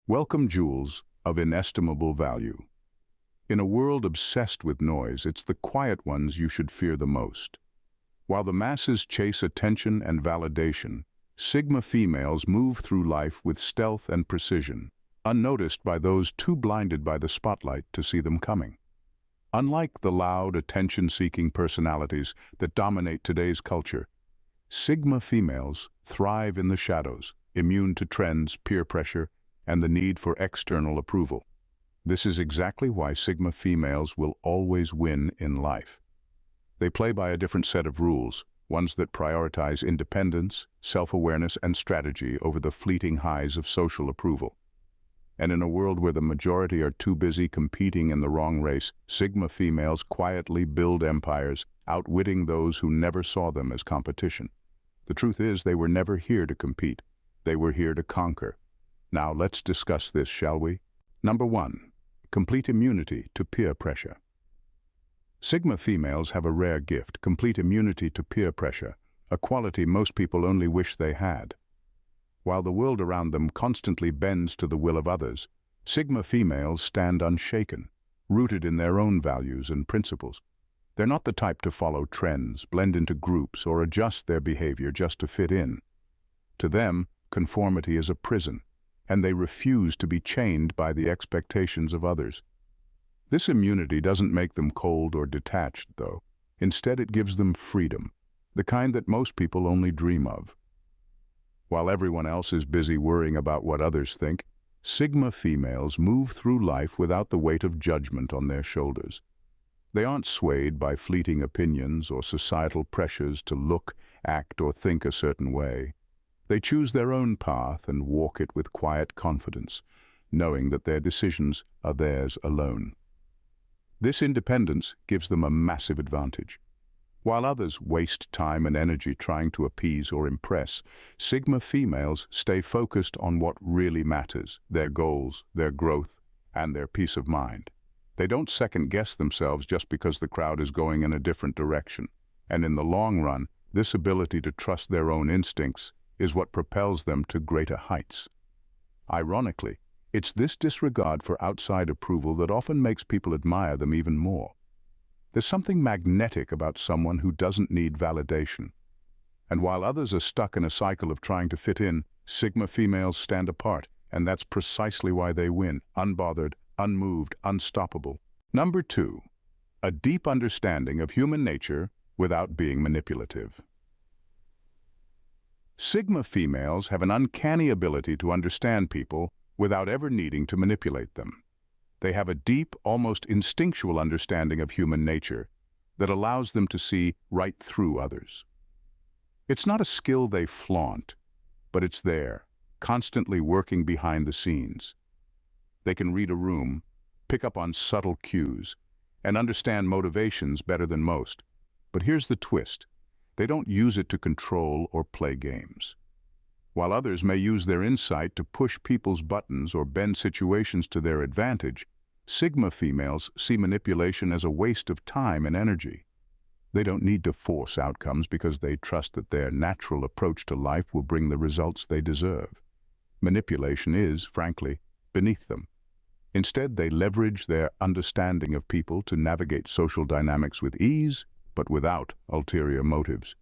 Welcome, jewels of inestimable value. In a world obsessed with noise, it's the quiet ones you should fear the most. While the masses chase attention and validation, Sigma females move through life with stealth and precision, unnoticed by those too blinded by the spotlight to see them coming. Unlike the loud, attention-seeking personalities that dominate today's culture, Sigma females thrive in the shadows, immune to trends, peer pressure, and the need for external approval. This is exactly why Sigma females will always win in life. They play by a different set of rules, ones that prioritize independence, self-awareness, and strategy over the fleeting highs of social approval. And in a world where the majority are too busy competing in the wrong race, Sigma females quietly build empires, outwitting those who never saw them as competition. The truth is, they were never here to compete. They were here to conquer. Now let's discuss this, shall we? Number 1. Complete immunity to peer pressure. Sigma females have a rare gift, complete immunity to peer pressure, a quality most people only wish they had. While the world around them constantly bends to the will of others, Sigma females stand unshaken, rooted in their own values and principles. They're not the type to follow trends, blend into groups, or adjust their behavior just to fit in. To them, conformity is a prison, and they refuse to be chained by the expectations of others. This immunity doesn't make them cold or detached, though. Instead, it gives them freedom, the kind that most people only dream of. While everyone else is busy worrying about what others think, Sigma females move through life without the weight of judgment on their shoulders. They aren't swayed by fleeting opinions or societal pressures to look, act, or think a certain way. They choose their own path and walk it with quiet confidence, knowing that their decisions are theirs alone. This independence gives them a massive advantage. While others waste time and energy trying to appease or impress, Sigma females stay focused on what really matters, their goals, their growth, and their peace of mind. They don't second-guess themselves just because the crowd is going in a different direction. And in the long run, this ability to trust their own instincts is what propels them to greater heights. Ironically, it's this disregard for outside approval that often makes people admire them even more. There's something magnetic about someone who doesn't need validation. And while others are stuck in a cycle of trying to fit in, Sigma females stand apart, and that's precisely why they win, unbothered, unmoved, unstoppable. Number 2, a deep understanding of human nature without being manipulative. Sigma females have an uncanny ability to understand people without ever needing to manipulate them. They have a deep, almost instinctual understanding of human nature that allows them to see right through others. It's not a skill they flaunt, but it's there, constantly working behind the scenes. They can read a room, pick up on subtle cues, and understand motivations better than most. But here's the twist. They don't use it to control or play games. While others may use their insight to push people's buttons or bend situations to their advantage, Sigma females see manipulation as a waste of time and energy. They don't need to force outcomes because they trust that their natural approach to life will bring the results they deserve. Manipulation is, frankly, beneath them. Instead, they leverage their understanding of people to navigate social dynamics with ease, but without ulterior motives.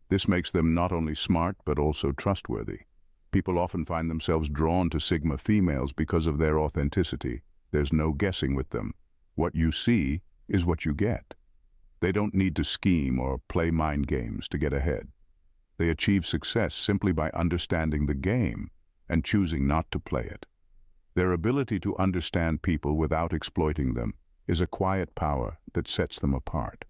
This makes them not only smart, but also trustworthy. People often find themselves drawn to Sigma females because of their authenticity. There's no guessing with them. What you see is what you get. They don't need to scheme or play mind games to get ahead. They achieve success simply by understanding the game and choosing not to play it. Their ability to understand people without exploiting them is a quiet power that sets them apart.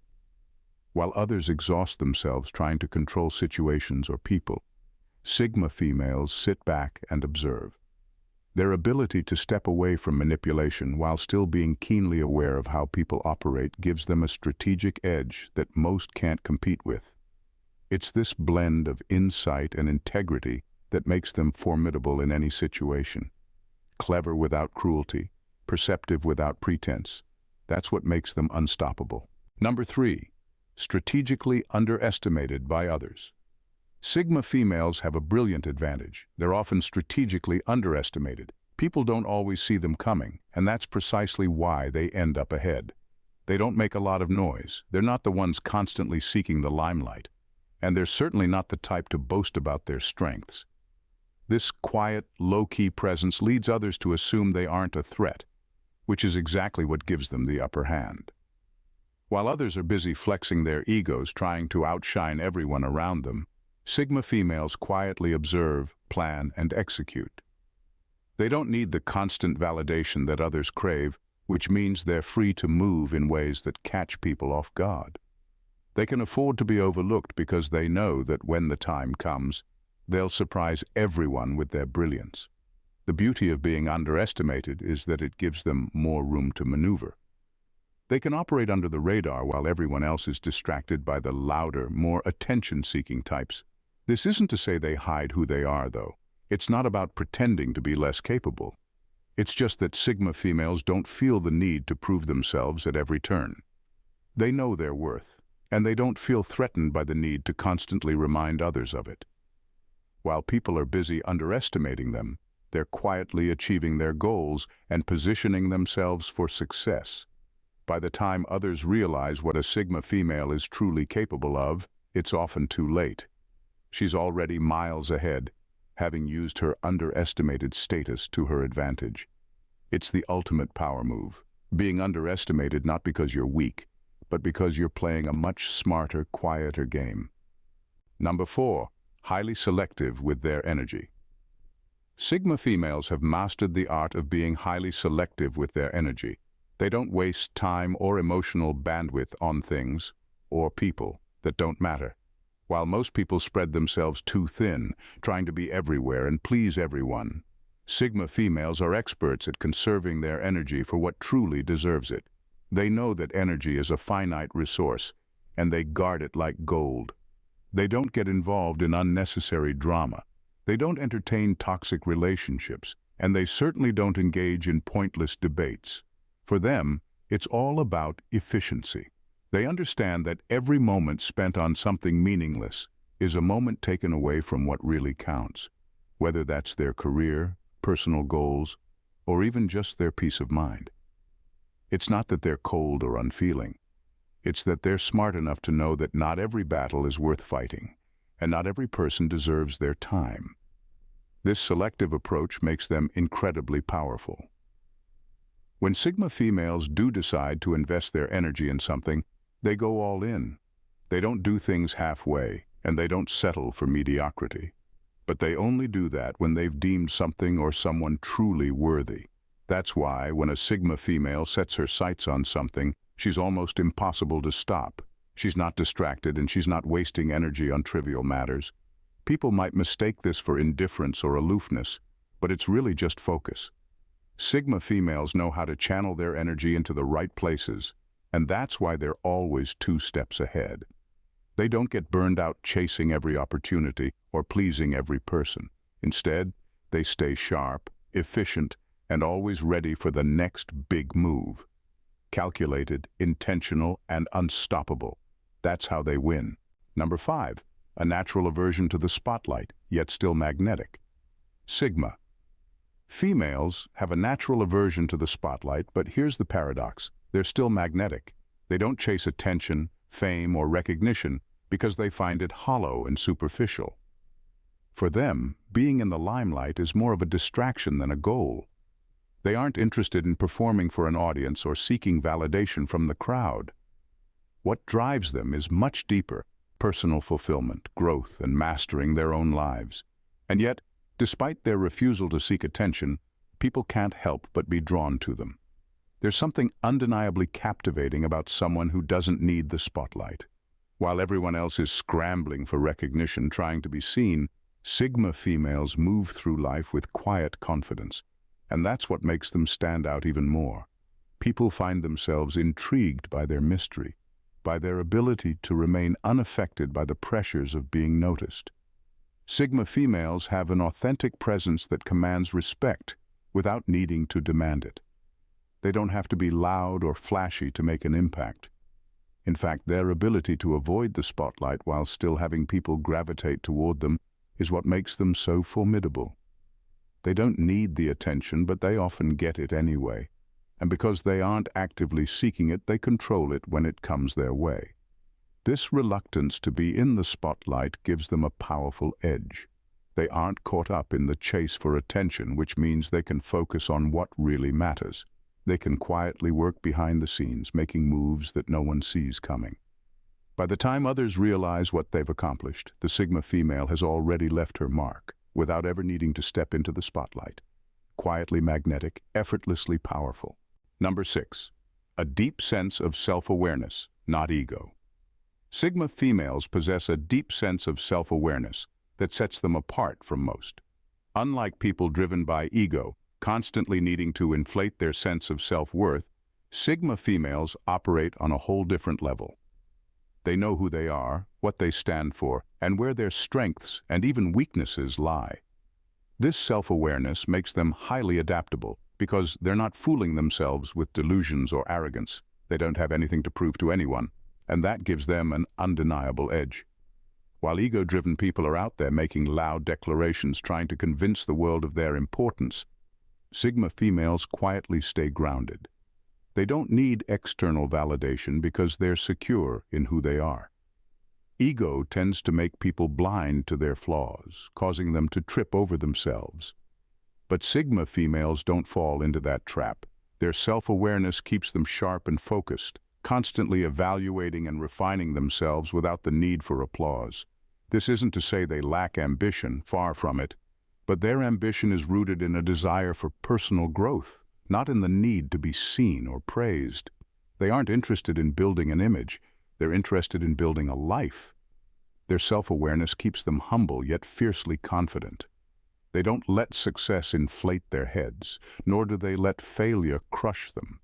While others exhaust themselves trying to control situations or people, Sigma females sit back and observe. Their ability to step away from manipulation while still being keenly aware of how people operate gives them a strategic edge that most can't compete with. It's this blend of insight and integrity that makes them formidable in any situation. Clever without cruelty, perceptive without pretense. That's what makes them unstoppable. Number 3. Strategically underestimated by others. Sigma females have a brilliant advantage. They're often strategically underestimated. People don't always see them coming, and that's precisely why they end up ahead. They don't make a lot of noise. They're not the ones constantly seeking the limelight. And they're certainly not the type to boast about their strengths. This quiet, low-key presence leads others to assume they aren't a threat, which is exactly what gives them the upper hand. While others are busy flexing their egos trying to outshine everyone around them, Sigma females quietly observe, plan, and execute. They don't need the constant validation that others crave, which means they're free to move in ways that catch people off guard. They can afford to be overlooked because they know that when the time comes, they'll surprise everyone with their brilliance. The beauty of being underestimated is that it gives them more room to maneuver. They can operate under the radar while everyone else is distracted by the louder, more attention-seeking types. This isn't to say they hide who they are, though. It's not about pretending to be less capable. It's just that Sigma females don't feel the need to prove themselves at every turn. They know their worth, and they don't feel threatened by the need to constantly remind others of it. While people are busy underestimating them, they're quietly achieving their goals and positioning themselves for success. By the time others realize what a Sigma female is truly capable of, it's often too late. She's already miles ahead, having used her underestimated status to her advantage. It's the ultimate power move, being underestimated not because you're weak, but because you're playing a much smarter, quieter game. Number 4, highly selective with their energy. Sigma females have mastered the art of being highly selective with their energy. They don't waste time or emotional bandwidth on things or people that don't matter. While most people spread themselves too thin, trying to be everywhere and please everyone, Sigma females are experts at conserving their energy for what truly deserves it. They know that energy is a finite resource, and they guard it like gold. They don't get involved in unnecessary drama. They don't entertain toxic relationships, and they certainly don't engage in pointless debates. For them, it's all about efficiency. They understand that every moment spent on something meaningless is a moment taken away from what really counts, whether that's their career, personal goals, or even just their peace of mind. It's not that they're cold or unfeeling. It's that they're smart enough to know that not every battle is worth fighting, and not every person deserves their time. This selective approach makes them incredibly powerful. When Sigma females do decide to invest their energy in something, they go all in. They don't do things halfway, and they don't settle for mediocrity. But they only do that when they've deemed something or someone truly worthy. That's why, when a Sigma female sets her sights on something, she's almost impossible to stop. She's not distracted and she's not wasting energy on trivial matters. People might mistake this for indifference or aloofness, but it's really just focus. Sigma females know how to channel their energy into the right places, and that's why they're always 2 steps ahead. They don't get burned out chasing every opportunity or pleasing every person. Instead, they stay sharp, efficient, and always ready for the next big move. Calculated, intentional, and unstoppable. That's how they win. Number 5, a natural aversion to the spotlight, yet still magnetic. Sigma. Females have a natural aversion to the spotlight, but here's the paradox. They're still magnetic. They don't chase attention, fame, or recognition because they find it hollow and superficial. For them, being in the limelight is more of a distraction than a goal. They aren't interested in performing for an audience or seeking validation from the crowd. What drives them is much deeper: personal fulfillment, growth, and mastering their own lives. And yet, despite their refusal to seek attention, people can't help but be drawn to them. There's something undeniably captivating about someone who doesn't need the spotlight. While everyone else is scrambling for recognition, trying to be seen, Sigma females move through life with quiet confidence. And that's what makes them stand out even more. People find themselves intrigued by their mystery, by their ability to remain unaffected by the pressures of being noticed. Sigma females have an authentic presence that commands respect without needing to demand it. They don't have to be loud or flashy to make an impact. In fact, their ability to avoid the spotlight while still having people gravitate toward them is what makes them so formidable. They don't need the attention, but they often get it anyway. And because they aren't actively seeking it, they control it when it comes their way. This reluctance to be in the spotlight gives them a powerful edge. They aren't caught up in the chase for attention, which means they can focus on what really matters. They can quietly work behind the scenes, making moves that no one sees coming. By the time others realize what they've accomplished, the Sigma female has already left her mark, without ever needing to step into the spotlight. Quietly magnetic, effortlessly powerful. Number 6. A deep sense of self-awareness, not ego. Sigma females possess a deep sense of self-awareness that sets them apart from most. Unlike people driven by ego, constantly needing to inflate their sense of self-worth, Sigma females operate on a whole different level. They know who they are, what they stand for, and where their strengths and even weaknesses lie. This self-awareness makes them highly adaptable because they're not fooling themselves with delusions or arrogance. They don't have anything to prove to anyone, and that gives them an undeniable edge. While ego-driven people are out there making loud declarations trying to convince the world of their importance, Sigma females quietly stay grounded. They don't need external validation because they're secure in who they are. Ego tends to make people blind to their flaws, causing them to trip over themselves. But Sigma females don't fall into that trap. Their self-awareness keeps them sharp and focused, constantly evaluating and refining themselves without the need for applause. This isn't to say they lack ambition, far from it, but their ambition is rooted in a desire for personal growth, not in the need to be seen or praised. They aren't interested in building an image, they're interested in building a life. Their self-awareness keeps them humble yet fiercely confident. They don't let success inflate their heads, nor do they let failure crush them.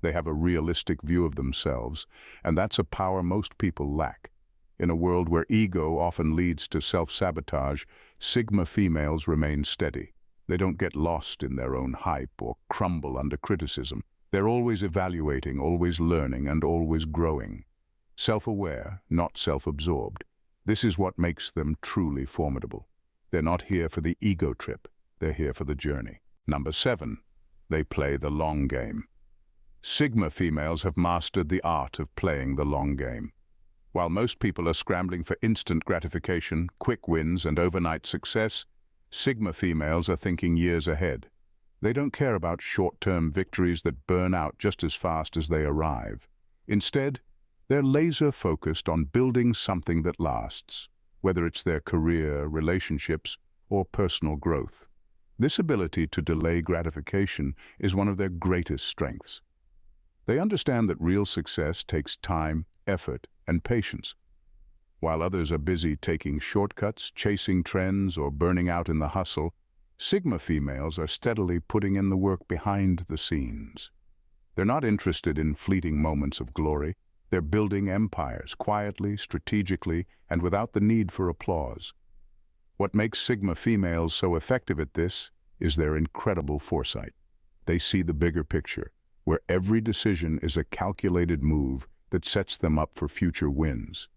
They have a realistic view of themselves, and that's a power most people lack. In a world where ego often leads to self-sabotage, Sigma females remain steady. They don't get lost in their own hype or crumble under criticism. They're always evaluating, always learning, and always growing. Self-aware, not self-absorbed. This is what makes them truly formidable. They're not here for the ego trip. They're here for the journey. Number 7. They play the long game. Sigma females have mastered the art of playing the long game. While most people are scrambling for instant gratification, quick wins, and overnight success, Sigma females are thinking years ahead. They don't care about short-term victories that burn out just as fast as they arrive. Instead, they're laser-focused on building something that lasts, whether it's their career, relationships, or personal growth. This ability to delay gratification is one of their greatest strengths. They understand that real success takes time, effort, and patience. While others are busy taking shortcuts, chasing trends, or burning out in the hustle, Sigma females are steadily putting in the work behind the scenes. They're not interested in fleeting moments of glory. They're building empires quietly, strategically, and without the need for applause. What makes Sigma females so effective at this is their incredible foresight. They see the bigger picture, where every decision is a calculated move that sets them up for future wins.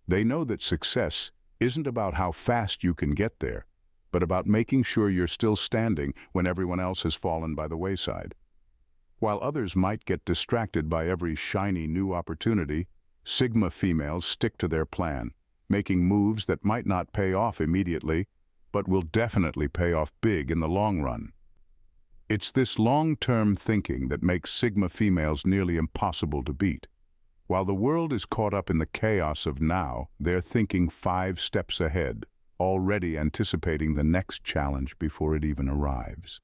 They know that success isn't about how fast you can get there, but about making sure you're still standing when everyone else has fallen by the wayside. While others might get distracted by every shiny new opportunity, Sigma females stick to their plan, making moves that might not pay off immediately, but will definitely pay off big in the long run. It's this long-term thinking that makes Sigma females nearly impossible to beat. While the world is caught up in the chaos of now, they're thinking 5 steps ahead, already anticipating the next challenge before it even arrives.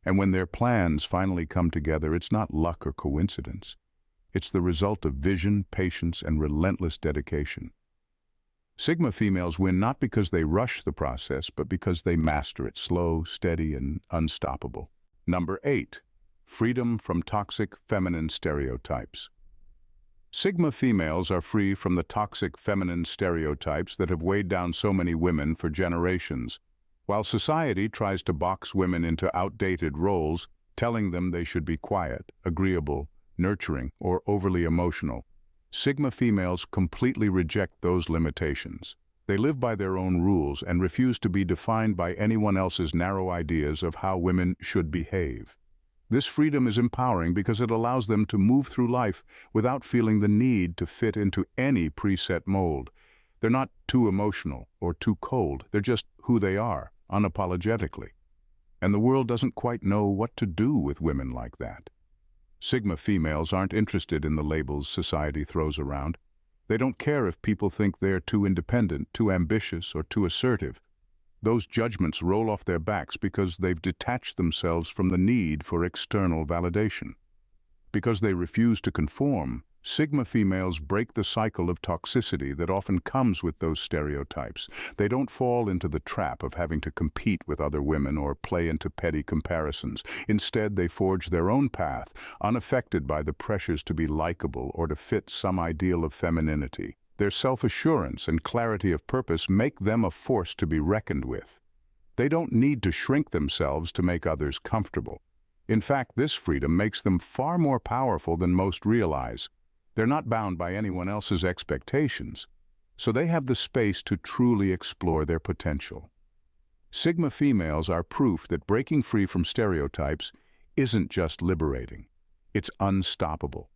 And when their plans finally come together, it's not luck or coincidence. It's the result of vision, patience, and relentless dedication. Sigma females win not because they rush the process, but because they master it, slow, steady, and unstoppable. Number 8. Freedom from toxic feminine stereotypes. Sigma females are free from the toxic feminine stereotypes that have weighed down so many women for generations. While society tries to box women into outdated roles, telling them they should be quiet, agreeable, nurturing, or overly emotional, Sigma females completely reject those limitations. They live by their own rules and refuse to be defined by anyone else's narrow ideas of how women should behave. This freedom is empowering because it allows them to move through life without feeling the need to fit into any preset mold. They're not too emotional or too cold, they're just who they are, unapologetically. And the world doesn't quite know what to do with women like that. Sigma females aren't interested in the labels society throws around. They don't care if people think they're too independent, too ambitious, or too assertive. Those judgments roll off their backs because they've detached themselves from the need for external validation. Because they refuse to conform, Sigma females break the cycle of toxicity that often comes with those stereotypes. They don't fall into the trap of having to compete with other women or play into petty comparisons. Instead, they forge their own path, unaffected by the pressures to be likable or to fit some ideal of femininity. Their self-assurance and clarity of purpose make them a force to be reckoned with. They don't need to shrink themselves to make others comfortable. In fact, this freedom makes them far more powerful than most realize. They're not bound by anyone else's expectations, so they have the space to truly explore their potential. Sigma females are proof that breaking free from stereotypes isn't just liberating, it's unstoppable.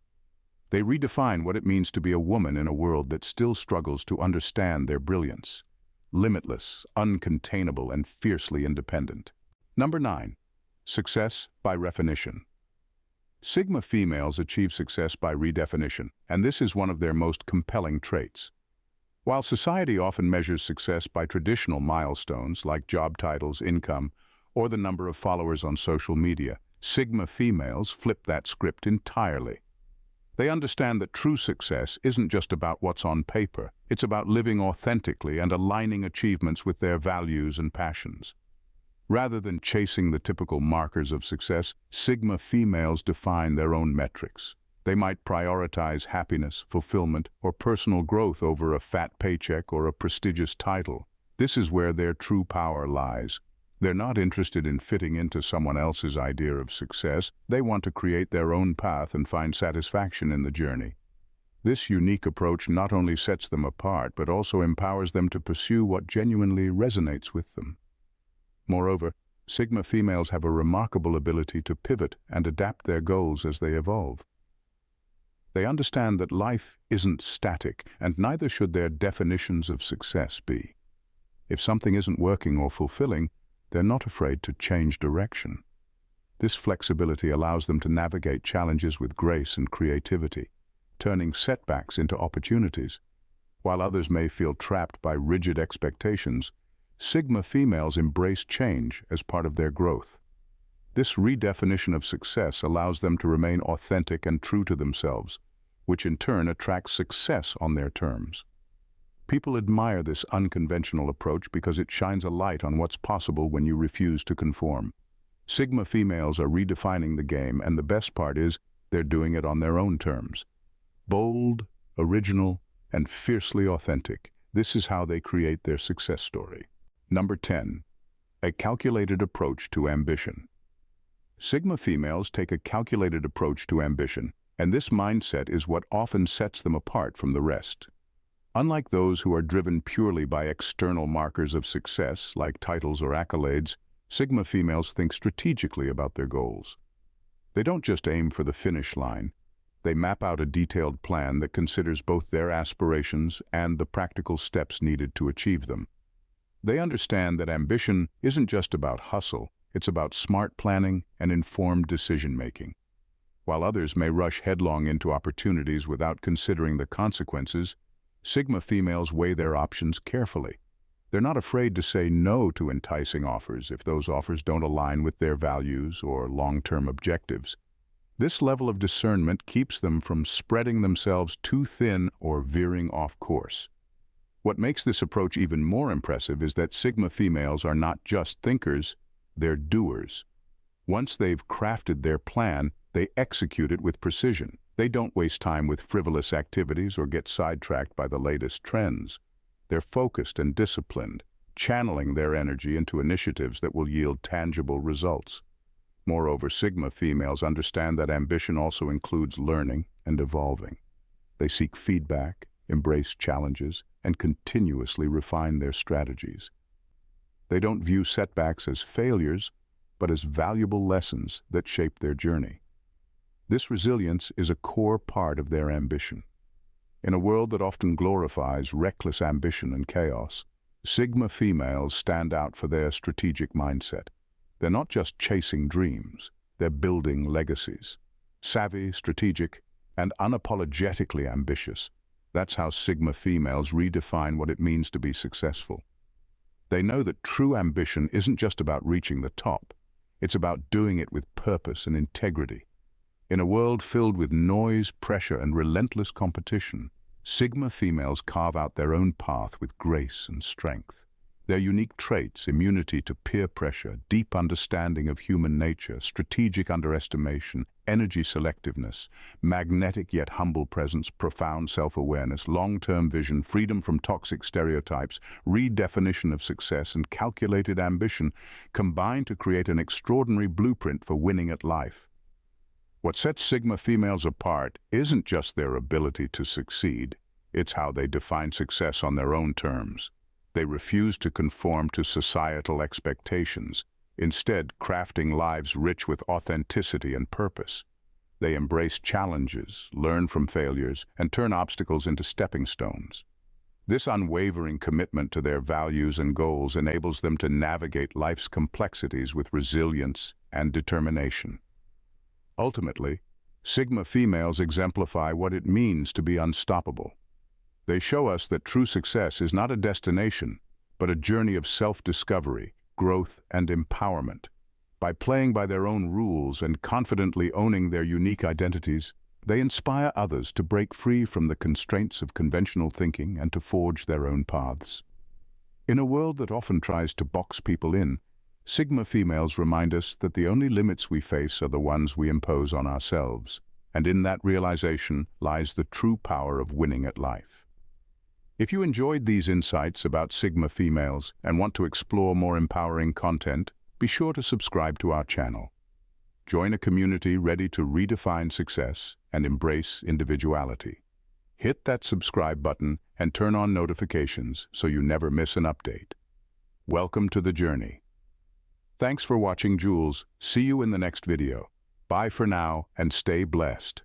They redefine what it means to be a woman in a world that still struggles to understand their brilliance. Limitless, uncontainable, and fiercely independent. Number 9. Success by redefinition. Sigma females achieve success by redefinition, and this is one of their most compelling traits. While society often measures success by traditional milestones like job titles, income, or the number of followers on social media, Sigma females flip that script entirely. They understand that true success isn't just about what's on paper, it's about living authentically and aligning achievements with their values and passions. Rather than chasing the typical markers of success, Sigma females define their own metrics. They might prioritize happiness, fulfillment, or personal growth over a fat paycheck or a prestigious title. This is where their true power lies. They're not interested in fitting into someone else's idea of success. They want to create their own path and find satisfaction in the journey. This unique approach not only sets them apart, but also empowers them to pursue what genuinely resonates with them. Moreover, Sigma females have a remarkable ability to pivot and adapt their goals as they evolve. They understand that life isn't static, and neither should their definitions of success be. If something isn't working or fulfilling, they're not afraid to change direction. This flexibility allows them to navigate challenges with grace and creativity, turning setbacks into opportunities. While others may feel trapped by rigid expectations, Sigma females embrace change as part of their growth. This redefinition of success allows them to remain authentic and true to themselves, which in turn attracts success on their terms. People admire this unconventional approach because it shines a light on what's possible when you refuse to conform. Sigma females are redefining the game, and the best part is they're doing it on their own terms. Bold, original, and fiercely authentic. This is how they create their success story. Number 10. A calculated approach to ambition. Sigma females take a calculated approach to ambition, and this mindset is what often sets them apart from the rest. Unlike those who are driven purely by external markers of success, like titles or accolades, Sigma females think strategically about their goals. They don't just aim for the finish line. They map out a detailed plan that considers both their aspirations and the practical steps needed to achieve them. They understand that ambition isn't just about hustle, it's about smart planning and informed decision-making. While others may rush headlong into opportunities without considering the consequences, Sigma females weigh their options carefully. They're not afraid to say no to enticing offers if those offers don't align with their values or long-term objectives. This level of discernment keeps them from spreading themselves too thin or veering off course. What makes this approach even more impressive is that Sigma females are not just thinkers, they're doers. Once they've crafted their plan, they execute it with precision. They don't waste time with frivolous activities or get sidetracked by the latest trends. They're focused and disciplined, channeling their energy into initiatives that will yield tangible results. Moreover, Sigma females understand that ambition also includes learning and evolving. They seek feedback, embrace challenges, and continuously refine their strategies. They don't view setbacks as failures, but as valuable lessons that shape their journey. This resilience is a core part of their ambition. In a world that often glorifies reckless ambition and chaos, Sigma females stand out for their strategic mindset. They're not just chasing dreams, they're building legacies. Savvy, strategic, and unapologetically ambitious. That's how Sigma females redefine what it means to be successful. They know that true ambition isn't just about reaching the top, it's about doing it with purpose and integrity. In a world filled with noise, pressure, and relentless competition, Sigma females carve out their own path with grace and strength. Their unique traits, immunity to peer pressure, deep understanding of human nature, strategic underestimation, energy selectiveness, magnetic yet humble presence, profound self-awareness, long-term vision, freedom from toxic stereotypes, redefinition of success, and calculated ambition combine to create an extraordinary blueprint for winning at life. What sets Sigma females apart isn't just their ability to succeed, it's how they define success on their own terms. They refuse to conform to societal expectations, instead crafting lives rich with authenticity and purpose. They embrace challenges, learn from failures, and turn obstacles into stepping stones. This unwavering commitment to their values and goals enables them to navigate life's complexities with resilience and determination. Ultimately, Sigma females exemplify what it means to be unstoppable. They show us that true success is not a destination, but a journey of self-discovery, growth, and empowerment. By playing by their own rules and confidently owning their unique identities, they inspire others to break free from the constraints of conventional thinking and to forge their own paths. In a world that often tries to box people in, Sigma females remind us that the only limits we face are the ones we impose on ourselves, and in that realization lies the true power of winning at life. If you enjoyed these insights about Sigma females and want to explore more empowering content, be sure to subscribe to our channel. Join a community ready to redefine success and embrace individuality. Hit that subscribe button and turn on notifications so you never miss an update. Welcome to the journey. Thanks for watching, Jules. See you in the next video. Bye for now and stay blessed.